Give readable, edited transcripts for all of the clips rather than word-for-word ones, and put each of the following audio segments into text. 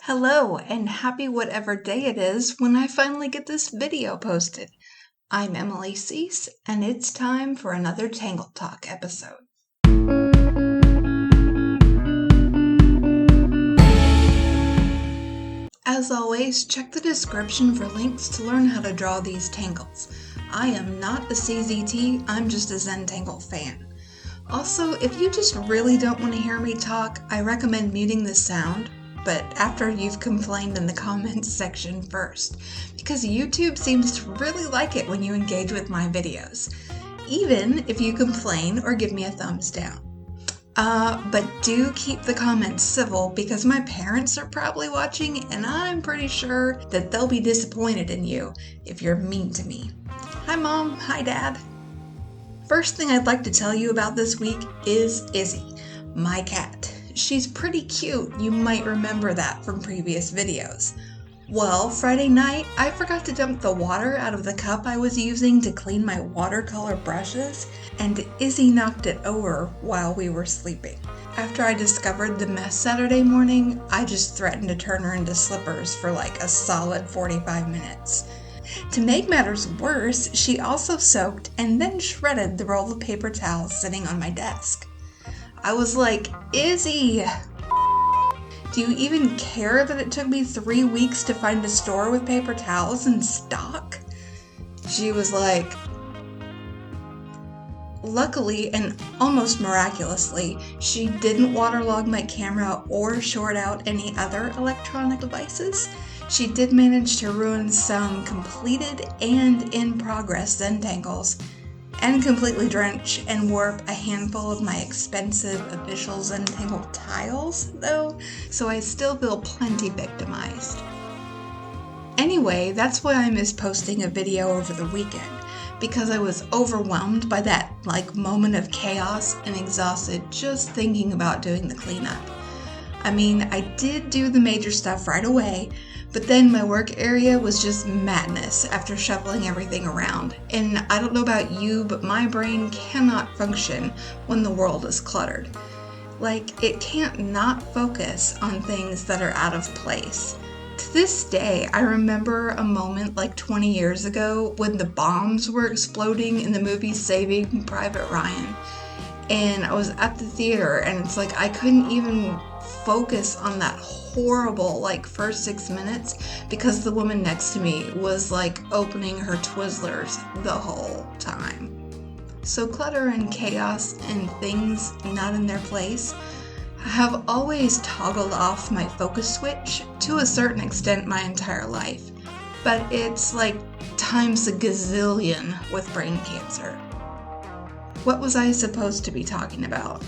Hello, and happy whatever day it is when I finally get this video posted. I'm Emily Cease, and it's time for another Tangled Talk episode. As always, check the description for links to learn how to draw these tangles. I am not a CZT, I'm just a Zentangle fan. Also, if you just really don't want to hear me talk, I recommend muting the sound, but after you've complained in the comments section first, because YouTube seems to really like it when you engage with my videos, even if you complain or give me a thumbs down. But do keep the comments civil because my parents are probably watching and I'm pretty sure that they'll be disappointed in you if you're mean to me. Hi Mom, hi Dad. First thing I'd like to tell you about this week is Izzy, my cat. She's pretty cute, you might remember that from previous videos. Well, Friday night, I forgot to dump the water out of the cup I was using to clean my watercolor brushes, and Izzy knocked it over while we were sleeping. After I discovered the mess Saturday morning, I just threatened to turn her into slippers for like a solid 45 minutes. To make matters worse, she also soaked and then shredded the roll of paper towels sitting on my desk. I was like, Izzy, do you even care that it took me 3 weeks to find a store with paper towels in stock? She was like, luckily and almost miraculously, she didn't waterlog my camera or short out any other electronic devices. She did manage to ruin some completed and in progress Zentangles, and completely drench and warp a handful of my expensive official Zentangle tiles, though, so I still feel plenty victimized. Anyway, that's why I missed posting a video over the weekend, because I was overwhelmed by that moment of chaos and exhausted just thinking about doing the cleanup. I mean, I did do the major stuff right away, but then my work area was just madness after shuffling everything around. And I don't know about you, but my brain cannot function when the world is cluttered. It can't not focus on things that are out of place. To this day, I remember a moment 20 years ago when the bombs were exploding in the movie Saving Private Ryan. And I was at the theater and it's I couldn't even focus on that horrible first 6 minutes because the woman next to me was opening her Twizzlers the whole time. So clutter and chaos and things not in their place have always toggled off my focus switch to a certain extent my entire life, but it's times a gazillion with brain cancer. What was I supposed to be talking about?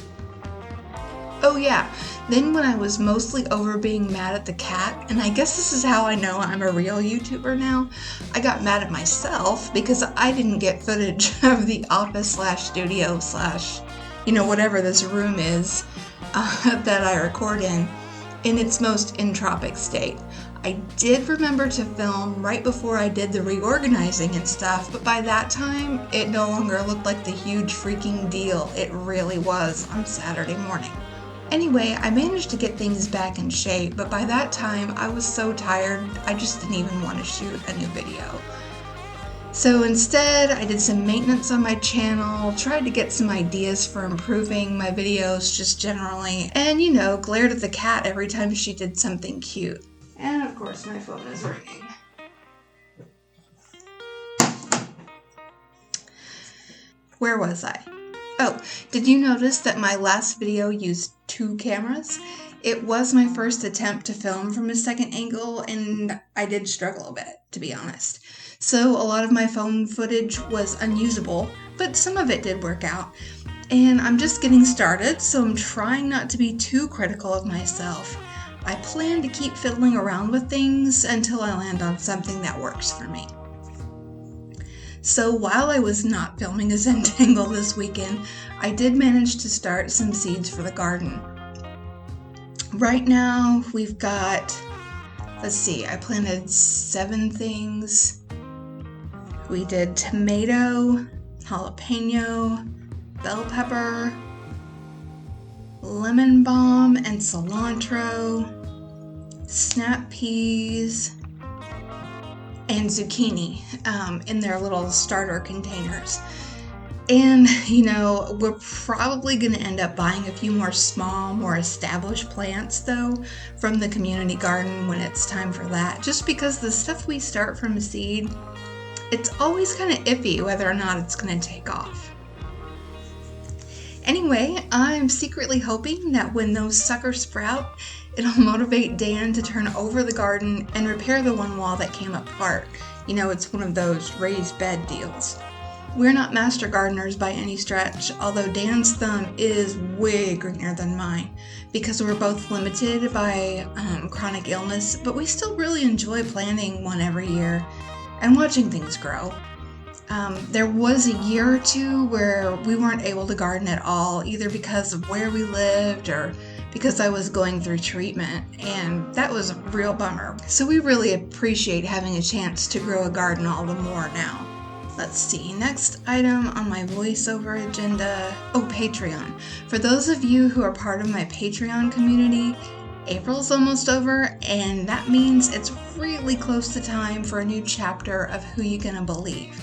Oh yeah, then when I was mostly over being mad at the cat, and I guess this is how I know I'm a real YouTuber now, I got mad at myself because I didn't get footage of the office/studio/ whatever this room is that I record in its most entropic state. I did remember to film right before I did the reorganizing and stuff, but by that time, it no longer looked like the huge freaking deal it really was on Saturday morning. Anyway, I managed to get things back in shape, but by that time, I was so tired, I just didn't even want to shoot a new video. So instead, I did some maintenance on my channel, tried to get some ideas for improving my videos just generally, and glared at the cat every time she did something cute. And of course, my phone is ringing. Where was I? Oh, did you notice that my last video used 2 cameras? It was my first attempt to film from a second angle, and I did struggle a bit, to be honest. So a lot of my phone footage was unusable, but some of it did work out. And I'm just getting started, so I'm trying not to be too critical of myself. I plan to keep fiddling around with things until I land on something that works for me. So while I was not filming a Zentangle this weekend, I did manage to start some seeds for the garden. Right now we've got, I planted 7 things. We did tomato, jalapeno, bell pepper, lemon balm and cilantro, snap peas, and zucchini in their little starter containers. And, we're probably going to end up buying a few more small, more established plants, though, from the community garden when it's time for that. Just because the stuff we start from seed, it's always kind of iffy whether or not it's going to take off. Anyway, I'm secretly hoping that when those suckers sprout, it'll motivate Dan to turn over the garden and repair the one wall that came apart. It's one of those raised bed deals. We're not master gardeners by any stretch, although Dan's thumb is way greener than mine because we're both limited by chronic illness, but we still really enjoy planting one every year and watching things grow. There was a year or two where we weren't able to garden at all, either because of where we lived or because I was going through treatment, and that was a real bummer. So we really appreciate having a chance to grow a garden all the more now. Let's see, next item on my voiceover agenda. Patreon. For those of you who are part of my Patreon community, April's almost over, and that means it's really close to time for a new chapter of Who You Gonna Believe.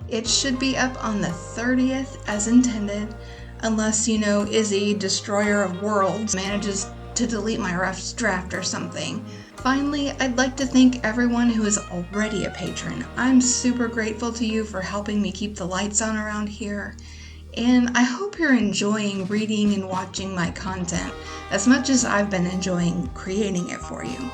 It should be up on the 30th as intended, unless, Izzy, Destroyer of Worlds, manages to delete my rough draft or something. Finally, I'd like to thank everyone who is already a patron. I'm super grateful to you for helping me keep the lights on around here, and I hope you're enjoying reading and watching my content as much as I've been enjoying creating it for you.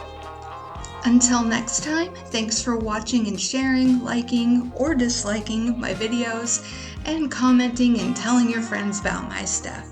Until next time, thanks for watching and sharing, liking, or disliking my videos, and commenting and telling your friends about my stuff.